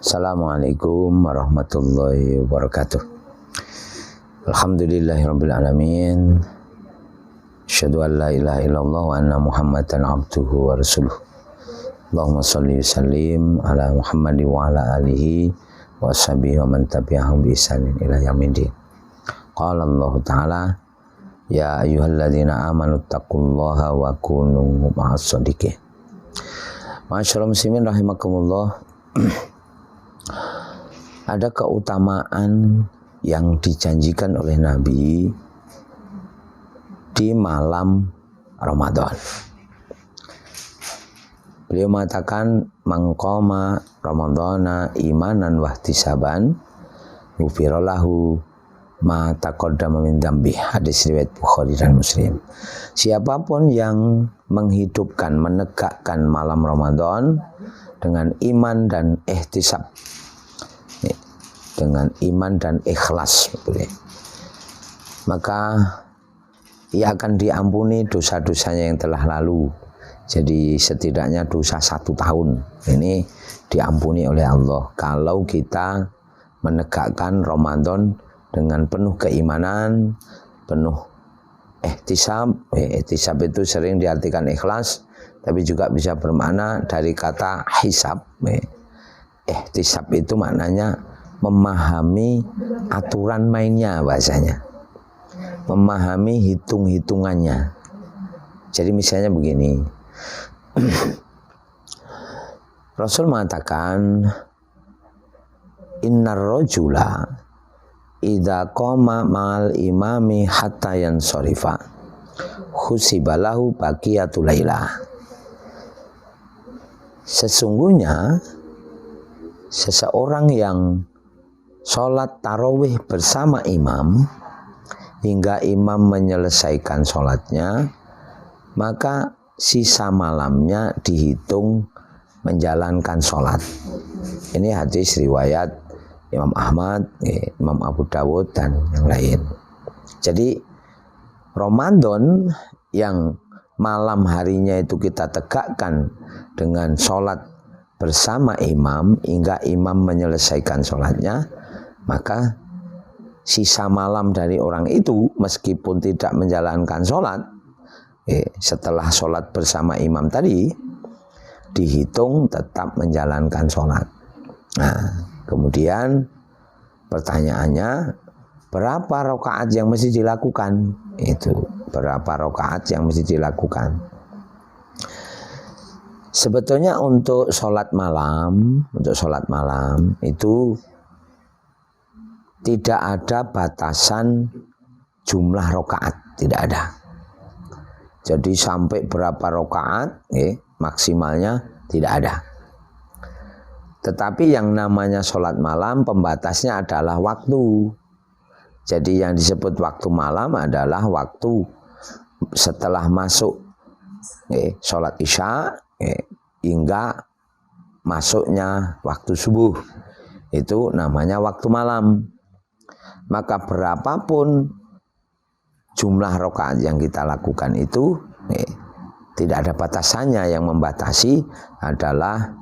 Assalamualaikum warahmatullahi wabarakatuh. Alhamdulillahirabbil alamin. Asyhadu an la ilaha illallah wa anna Muhammadan abduhu wa rasuluh. Allahumma shalli wa sallim ala Muhammad wa ala alihi wa sahbihi wa man tabi'ahum bi ihsanin ila yaumil. Qala Allah Ta'ala, ya ayyuhalladzina amanu taqullaha wa kunu ma'as shadiqin. Masyaallah muslimin rahimakumullah. Ada keutamaan yang dijanjikan oleh Nabi di malam Ramadan. Beliau mengatakan, mangqama ramadhana imanan wahtisaban ghufira lahu ma taqaddama min dzambi. Hadis riwayat Bukhari dan Muslim. Siapapun yang menghidupkan, menegakkan malam Ramadan dengan iman dan ihtisab, dengan iman dan ikhlas, maka ia akan diampuni dosa-dosanya yang telah lalu. Jadi setidaknya dosa 1 tahun ini diampuni oleh Allah kalau kita menegakkan Ramadan dengan penuh keimanan, penuh ihtisab. Ihtisab itu sering diartikan ikhlas, tapi juga bisa bermakna dari kata hisab. Ihtisab itu maknanya memahami aturan mainnya, bahasanya memahami hitung-hitungannya. Jadi misalnya begini, Rasul mengatakan, innar rajula idza qama ma'al imami hatta yansarifa khusibalahu baqiyatul lailah. Sesungguhnya seseorang yang sholat tarawih bersama imam hingga imam menyelesaikan sholatnya, maka sisa malamnya dihitung menjalankan sholat. Ini hadis riwayat Imam Ahmad, Imam Abu Dawud dan yang lain. Jadi Ramadan yang malam harinya itu kita tegakkan dengan sholat bersama imam hingga imam menyelesaikan sholatnya, maka sisa malam dari orang itu meskipun tidak menjalankan sholat, setelah sholat bersama imam tadi dihitung tetap menjalankan sholat. Nah, kemudian pertanyaannya, berapa rakaat yang mesti dilakukan? Itu berapa rakaat yang mesti dilakukan? Sebetulnya untuk sholat malam itu tidak ada batasan jumlah rakaat, tidak ada. Jadi sampai berapa rakaat, maksimalnya tidak ada. Tetapi yang namanya sholat malam pembatasnya adalah waktu. Jadi yang disebut waktu malam adalah waktu setelah masuk sholat isya hingga masuknya waktu subuh. Itu namanya waktu malam. Maka berapapun jumlah rakaat yang kita lakukan itu tidak ada batasannya. Yang membatasi adalah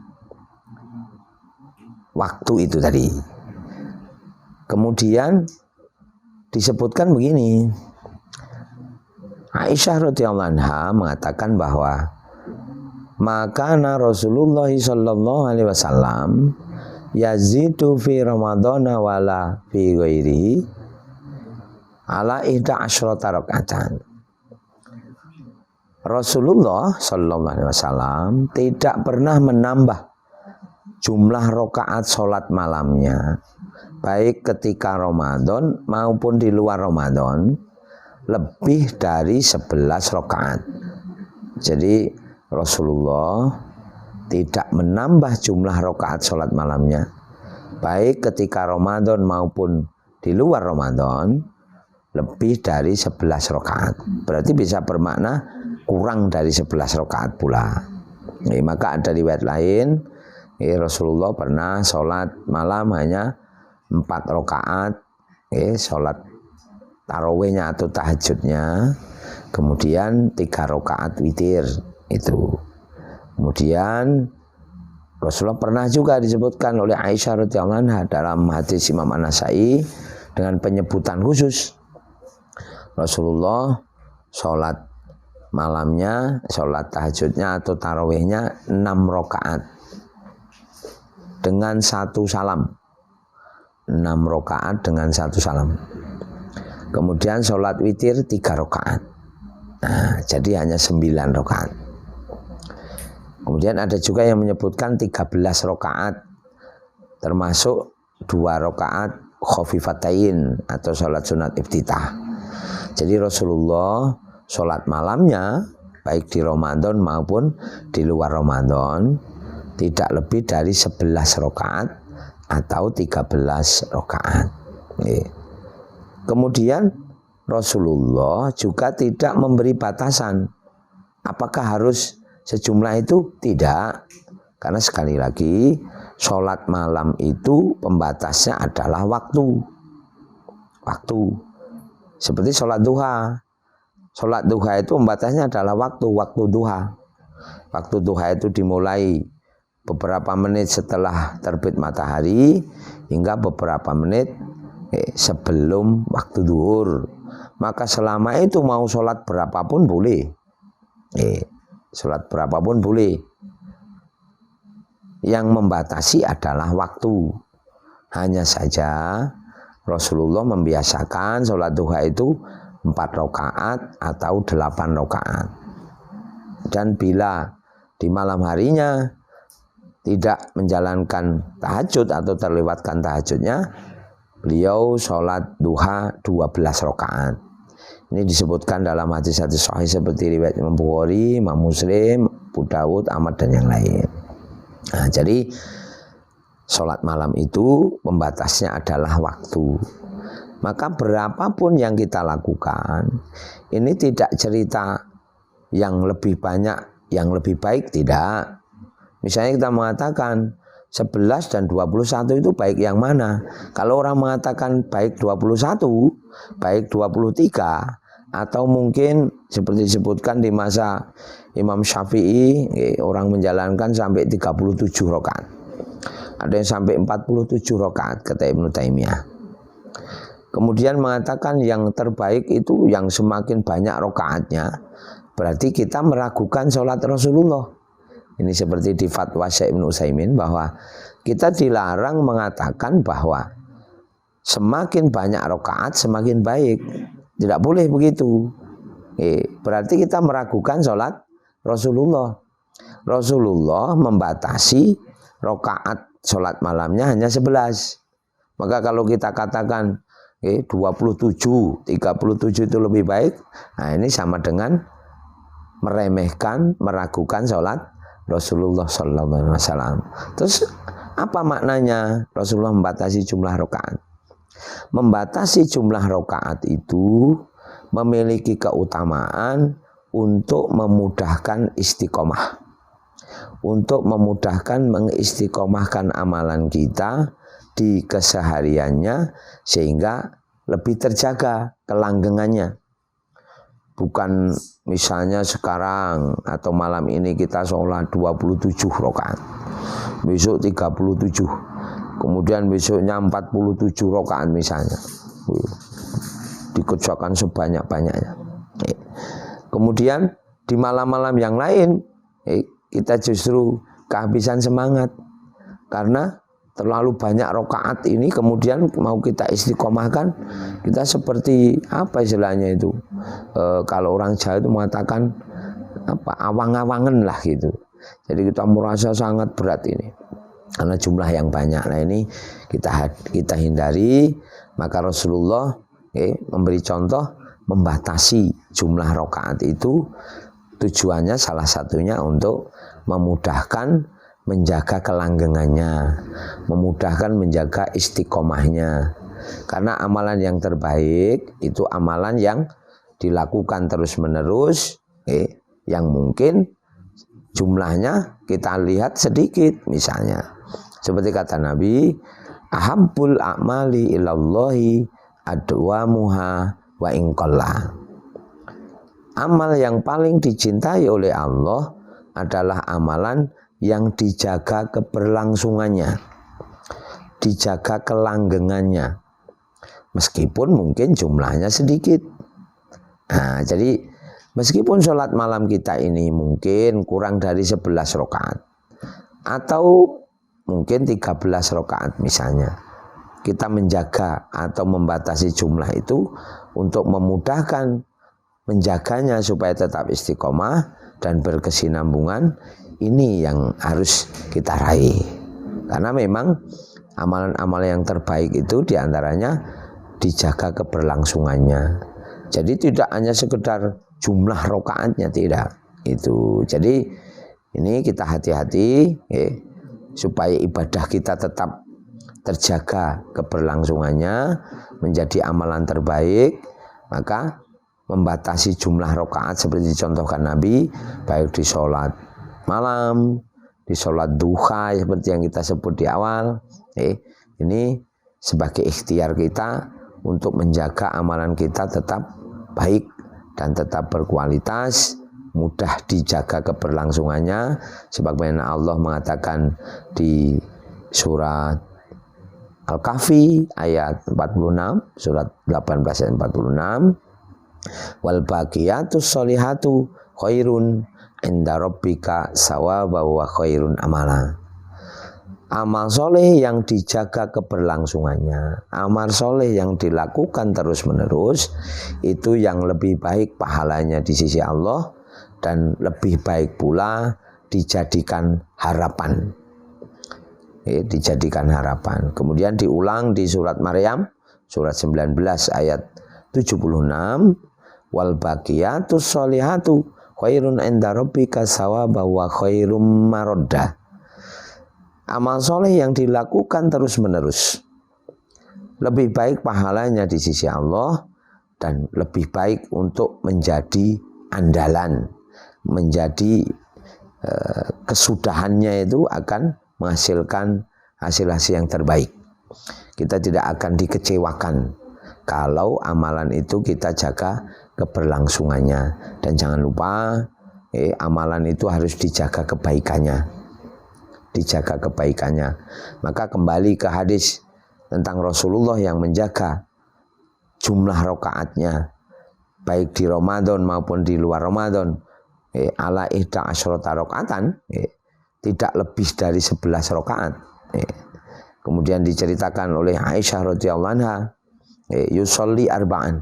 waktu itu tadi. Kemudian disebutkan begini, Aisyah radhiyallahu anha mengatakan bahwa makana Rasulullah sallallahu alaihi wasallam yazidu fi ramadhana wala fi ghairihi ala 11 rakaatan. Rasulullah sallallahu alaihi wasallam tidak pernah menambah jumlah rakaat salat malamnya baik ketika Ramadan maupun di luar Ramadan lebih dari 11 rakaat. Jadi Rasulullah tidak menambah jumlah rakaat salat malamnya baik ketika Ramadan maupun di luar Ramadan lebih dari 11 rakaat. Berarti bisa bermakna kurang dari 11 rakaat pula. Maka ada riwayat lain, Rasulullah pernah sholat malam hanya 4 rakaat, sholat tarawihnya atau tahajudnya, kemudian 3 rakaat witir itu. Kemudian Rasulullah pernah juga disebutkan oleh Aisyah radhiyallahu anha dalam hadis Imam An-Nasai dengan penyebutan khusus. Rasulullah sholat malamnya, sholat tahajudnya atau tarawihnya 6 rakaat dengan 1 salam. 6 rakaat dengan 1 salam. Kemudian sholat witir 3 rakaat. Nah, jadi hanya 9 rakaat. Kemudian ada juga yang menyebutkan 13 rakaat, termasuk 2 rakaat khafifatain atau sholat sunat iftitah. Jadi Rasulullah sholat malamnya baik di Ramadan maupun di luar Ramadan tidak lebih dari 11 rakaat atau 13 rakaat. Kemudian Rasulullah juga tidak memberi batasan. Apakah harus sejumlah itu? Tidak. Karena sekali lagi sholat malam itu pembatasnya adalah waktu. Waktu. Seperti sholat duha. Sholat duha itu pembatasnya adalah waktu duha. Waktu duha itu dimulai beberapa menit setelah terbit matahari hingga beberapa menit sebelum waktu duhur. Maka selama itu mau sholat berapapun boleh. Sholat berapapun boleh. Yang membatasi adalah waktu. Hanya saja Rasulullah membiasakan sholat duha itu 4 rakaat atau 8 rakaat. Dan bila di malam harinya tidak menjalankan tahajud atau terlewatkan tahajudnya, beliau sholat duha 12 rakaat. Ini disebutkan dalam hadis-hadis sahih seperti riwayat Imam Bukhari, Imam Muslim, Abu Dawud, Ahmad dan yang lain. Nah, jadi sholat malam itu pembatasnya adalah waktu. Maka berapapun yang kita lakukan, ini tidak cerita yang lebih banyak, yang lebih baik, tidak. Misalnya kita mengatakan 11 dan 21 itu baik yang mana? Kalau orang mengatakan baik 21, baik 23, atau mungkin seperti disebutkan di masa Imam Syafi'i, orang menjalankan sampai 37 rakaat. Ada yang sampai 47 rakaat kata Ibnu Taimiyah. Kemudian mengatakan yang terbaik itu yang semakin banyak rakaatnya, berarti kita meragukan sholat Rasulullah. Ini seperti di fatwa Syekh Ibnu Utsaimin bahwa kita dilarang mengatakan bahwa semakin banyak rakaat semakin baik. Tidak boleh begitu. Berarti kita meragukan sholat Rasulullah. Rasulullah membatasi rakaat sholat malamnya hanya 11. Maka kalau kita katakan 27, 37 itu lebih baik, nah ini sama dengan meremehkan, meragukan sholat Rasulullah SAW. Terus apa maknanya Rasulullah membatasi jumlah rakaat? Membatasi jumlah rakaat itu memiliki keutamaan untuk memudahkan istiqomah, untuk memudahkan mengistiqomahkan amalan kita di kesehariannya sehingga lebih terjaga kelanggengannya. Bukan misalnya sekarang atau malam ini kita sholat 27 rakaat, besok 37, kemudian besoknya 47 rakaat misalnya, dikerjakan sebanyak-banyaknya. Kemudian di malam-malam yang lain kita justru kehabisan semangat karena terlalu banyak rakaat ini, kemudian mau kita istiqomahkan, kita seperti apa istilahnya itu, kalau orang Jawa itu mengatakan apa, awang-awangan lah gitu. Jadi kita merasa sangat berat ini karena jumlah yang banyak. Nah ini kita hindari. Maka Rasulullah memberi contoh membatasi jumlah rakaat itu, tujuannya salah satunya untuk memudahkan menjaga kelanggengannya, memudahkan menjaga istiqomahnya. Karena amalan yang terbaik itu amalan yang dilakukan terus-menerus, yang mungkin jumlahnya kita lihat sedikit. Misalnya seperti kata Nabi, ahabbul a'mali ilallahi adwamuha wa inqalla. Amal yang paling dicintai oleh Allah adalah amalan yang dijaga keberlangsungannya, dijaga kelanggengannya, meskipun mungkin jumlahnya sedikit. Nah, jadi meskipun sholat malam kita ini mungkin kurang dari 11 rakaat atau mungkin 13 rakaat misalnya, kita menjaga atau membatasi jumlah itu untuk memudahkan menjaganya supaya tetap istiqomah dan berkesinambungan. Ini yang harus kita raih, karena memang amalan-amalan yang terbaik itu diantaranya dijaga keberlangsungannya. Jadi tidak hanya sekedar jumlah rokaatnya, tidak itu. Jadi ini kita hati-hati supaya ibadah kita tetap terjaga keberlangsungannya menjadi amalan terbaik. Maka membatasi jumlah rokaat seperti dicontohkan Nabi, baik di sholat malam, di sholat duha seperti yang kita sebut di awal. Ini sebagai ikhtiar kita untuk menjaga amalan kita tetap baik dan tetap berkualitas, mudah dijaga keberlangsungannya, sebagaimana Allah mengatakan di surat Al-Kahfi ayat 46, surat 18 ayat 46, wal baqiyatus sholihatu khairun inda rabbika sawaba wa khairun amala. Amal soleh yang dijaga keberlangsungannya, amal soleh yang dilakukan terus menerus, itu yang lebih baik pahalanya di sisi Allah dan lebih baik pula dijadikan harapan. Dijadikan harapan. Kemudian diulang di surat Maryam, surat 19 ayat 76, wal baqiyatus sholihatu khairun inda rabbika sawaba wa khairum maroddah. Amal soleh yang dilakukan terus menerus lebih baik pahalanya di sisi Allah dan lebih baik untuk menjadi andalan, menjadi kesudahannya itu akan menghasilkan hasil-hasil yang terbaik. Kita tidak akan dikecewakan kalau amalan itu kita jaga keberlangsungannya. Dan jangan lupa amalan itu harus dijaga kebaikannya, dijaga kebaikannya. Maka kembali ke hadis tentang Rasulullah yang menjaga jumlah rakaatnya baik di Ramadan maupun di luar Ramadan, ala ihda asyrota rakaatan, tidak lebih dari 11 rakaat. Kemudian diceritakan oleh Aisyah radhiyallahu anha, yusolli arba'an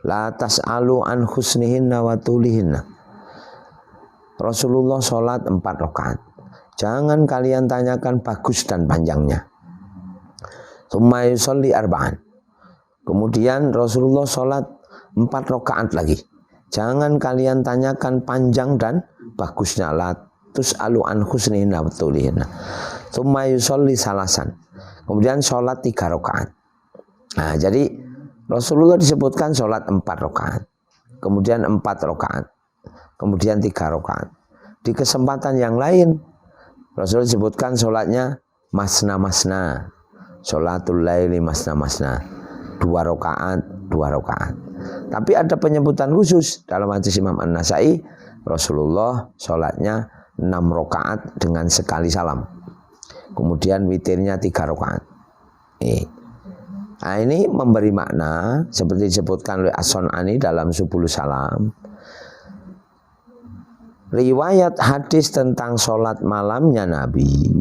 la tas'alu an husnihinna wa tulihinna. Rasulullah sholat 4 rakaat. Jangan kalian tanyakan bagus dan panjangnya. Tsumma yusolli arba'an. Kemudian Rasulullah sholat 4 rakaat lagi. Jangan kalian tanyakan panjang dan bagusnya. La tus'alu an husnihinna wa tulihinna. Tsumma yusolli salasan. Kemudian sholat 3 rakaat. Nah, jadi Rasulullah disebutkan sholat 4 rakaat, kemudian 4 rakaat, kemudian 3 rakaat. Di kesempatan yang lain Rasulullah disebutkan sholatnya masna-masna, sholatul laili masna-masna, 2 rakaat, 2 rakaat. Tapi ada penyebutan khusus dalam hadis Imam An-Nasai, Rasulullah sholatnya 6 rakaat dengan sekali salam, kemudian witirnya 3 rakaat. Nah, ini memberi makna seperti disebutkan oleh As-Sun'ani dalam Subul Salam. Riwayat hadis tentang sholat malamnya Nabi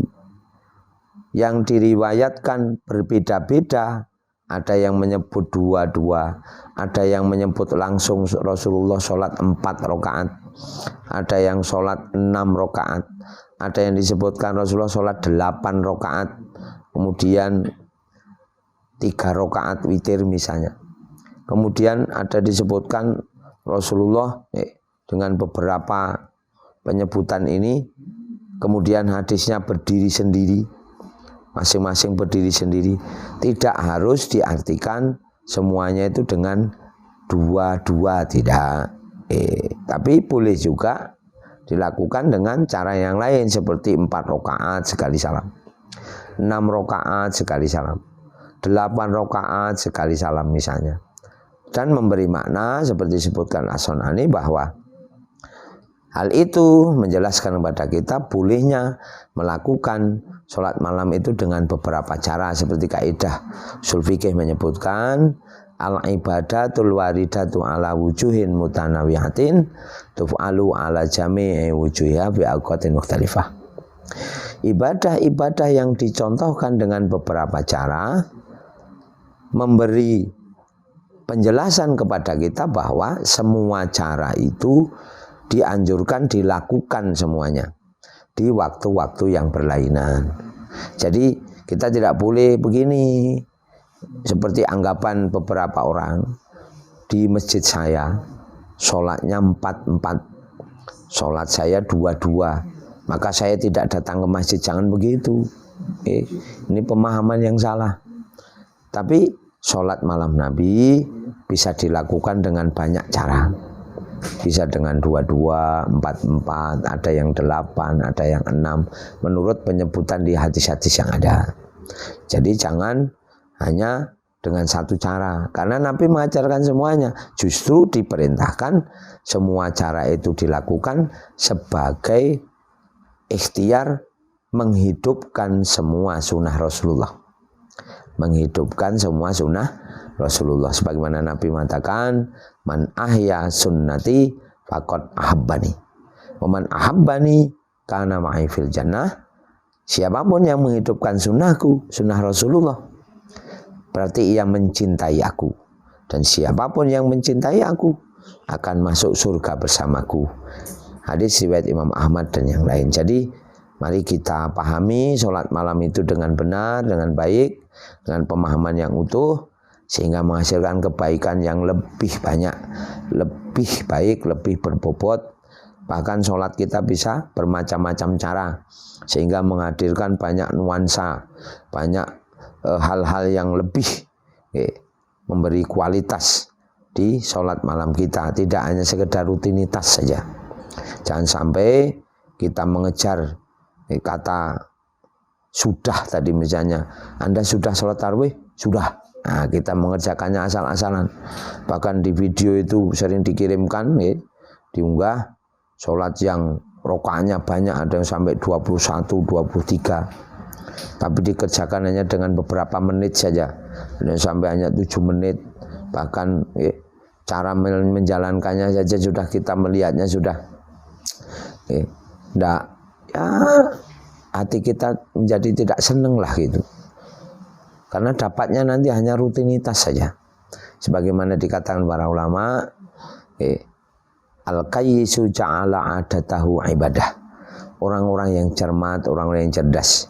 yang diriwayatkan berbeda-beda. Ada yang menyebut 2, ada yang menyebut langsung Rasulullah sholat 4 rakaat, ada yang sholat 6 rakaat, ada yang disebutkan Rasulullah sholat 8 rakaat, kemudian 3 rakaat witir misalnya. Kemudian ada disebutkan Rasulullah dengan beberapa penyebutan ini, kemudian hadisnya berdiri sendiri, masing-masing berdiri sendiri. Tidak harus diartikan semuanya itu dengan 2, tidak. Tapi boleh juga dilakukan dengan cara yang lain seperti 4 rakaat sekali salam, 6 rakaat sekali salam, 8 rakaat sekali salam misalnya. Dan memberi makna seperti disebutkan As-Sun'ani bahwa Hal itu menjelaskan kepada kita bolehnya melakukan sholat malam itu dengan beberapa cara, seperti kaidah ushul fikih menyebutkan al-ibadatul waridatu ala wujuhin mutanawiyatin tuf'alu ala jami'i wujuhiha bi awqatin mukhtalifah. Ibadah-ibadah yang dicontohkan dengan beberapa cara memberi penjelasan kepada kita bahwa semua cara itu dianjurkan dilakukan semuanya di waktu-waktu yang berlainan. Jadi kita tidak boleh begini, seperti anggapan beberapa orang di masjid saya sholatnya 4-4, sholat saya 2-2, maka saya tidak datang ke masjid. Jangan begitu. Ini pemahaman yang salah. Tapi sholat malam Nabi bisa dilakukan dengan banyak cara. Bisa dengan 2-2, 4-4, ada yang 8, ada yang 6, menurut penyebutan di hadis-hadis yang ada. Jadi jangan hanya dengan satu cara, karena Nabi mengajarkan semuanya. Justru diperintahkan semua cara itu dilakukan sebagai ikhtiar menghidupkan semua sunnah Rasulullah. Menghidupkan semua sunnah Rasulullah, sebagaimana Nabi mengatakan, man ahya sunnati faqad ahabbani wa man ahabbani kana ma'i fil jannah. Siapapun yang menghidupkan sunnahku, sunnah Rasulullah, berarti ia mencintai aku, dan siapapun yang mencintai aku akan masuk surga bersamaku. Hadis riwayat Imam Ahmad dan yang lain. Jadi mari kita pahami sholat malam itu dengan benar, dengan baik, dengan pemahaman yang utuh, sehingga menghasilkan kebaikan yang lebih banyak, lebih baik, lebih berbobot. Bahkan sholat kita bisa bermacam-macam cara, sehingga menghadirkan banyak nuansa, banyak hal-hal yang lebih memberi kualitas di sholat malam kita. Tidak hanya sekedar rutinitas saja. Jangan sampai kita mengejar kata sudah tadi, misalnya Anda sudah sholat tarawih? Sudah. Nah, kita mengerjakannya asal-asalan. Bahkan di video itu sering dikirimkan, diunggah sholat yang rokaatnya banyak, ada yang sampai 21, 23. Tapi dikerjakan hanya dengan beberapa menit saja, ada yang sampai hanya 7 menit. Bahkan cara menjalankannya saja sudah kita melihatnya sudah enggak, ya hati kita menjadi tidak senang lah gitu. Karena dapatnya nanti hanya rutinitas saja. Sebagaimana dikatakan para ulama, al-qayyisu ja'ala adatahu ibadah. Orang-orang yang cermat, orang-orang yang cerdas,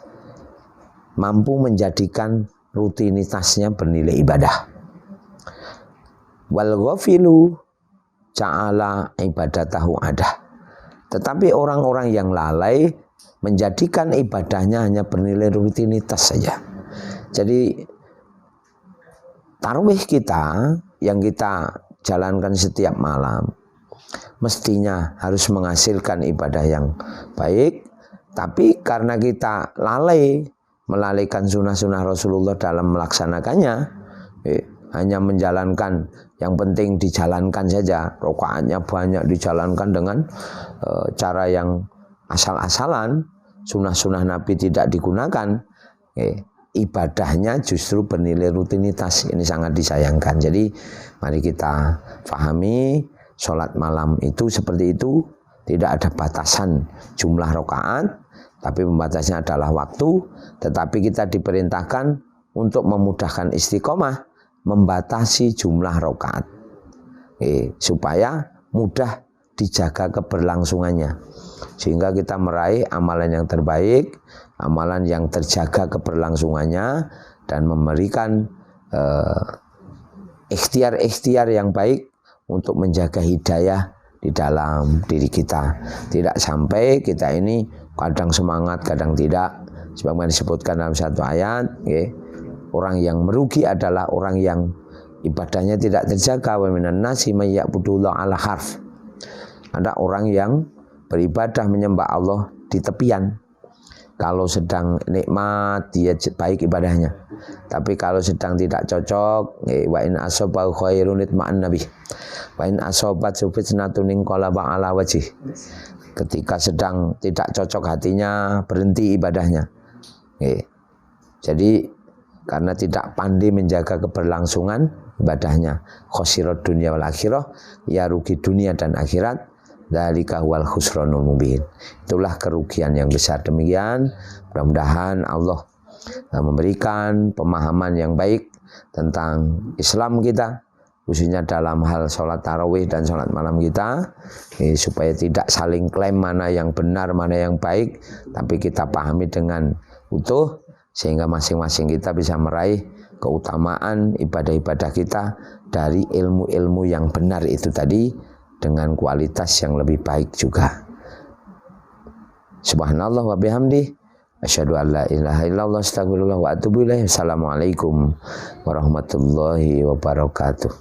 mampu menjadikan rutinitasnya bernilai ibadah. Wal ghafilu ja'ala ibadatahu adah. Tetapi orang-orang yang lalai menjadikan ibadahnya hanya bernilai rutinitas saja. Jadi tarawih kita yang kita jalankan setiap malam mestinya harus menghasilkan ibadah yang baik, tapi karena kita lalai, melalaikan sunnah-sunnah Rasulullah dalam melaksanakannya, hanya menjalankan yang penting dijalankan saja, rokaatnya banyak dijalankan dengan cara yang asal-asalan, sunnah-sunnah Nabi tidak digunakan, ibadahnya justru bernilai rutinitas. Ini sangat disayangkan. Jadi mari kita pahami sholat malam itu seperti itu, tidak ada batasan jumlah rakaat, tapi pembatasnya adalah waktu. Tetapi kita diperintahkan untuk memudahkan istiqomah, membatasi jumlah rakaat, supaya mudah dijaga keberlangsungannya, sehingga kita meraih amalan yang terbaik, amalan yang terjaga keberlangsungannya, dan memberikan ikhtiar-ikhtiar yang baik untuk menjaga hidayah di dalam diri kita. Tidak sampai kita ini kadang semangat, kadang tidak. Sebagaimana disebutkan dalam satu ayat, orang yang merugi adalah orang yang ibadahnya tidak terjaga. Wa minan nasi may ya'budullaha ala harf. Ada orang yang beribadah menyembah Allah di tepian. Kalau sedang nikmat dia baik ibadahnya, tapi kalau sedang tidak cocok, wa in asabahu khairun itma'an nabi. Wa in asobat fitnatun inqalaba ala wajih. Ketika sedang tidak cocok hatinya, berhenti ibadahnya. Jadi karena tidak pandai menjaga keberlangsungan ibadahnya, khosirat dunia wal akhirah, ya rugi dunia dan akhirat. Dzalika wal khusranul mubin. Itulah kerugian yang besar. Demikian mudah-mudahan Allah memberikan pemahaman yang baik tentang Islam kita, khususnya dalam hal sholat tarawih dan sholat malam kita, supaya tidak saling klaim mana yang benar, mana yang baik, tapi kita pahami dengan utuh, sehingga masing-masing kita bisa meraih keutamaan ibadah-ibadah kita dari ilmu-ilmu yang benar itu tadi, dengan kualitas yang lebih baik juga. Subhanallah wa bihamdi, asyhadu an la ilaha illallah, astagfirullah wa atubu ilaih. Assalamualaikum warahmatullahi wabarakatuh.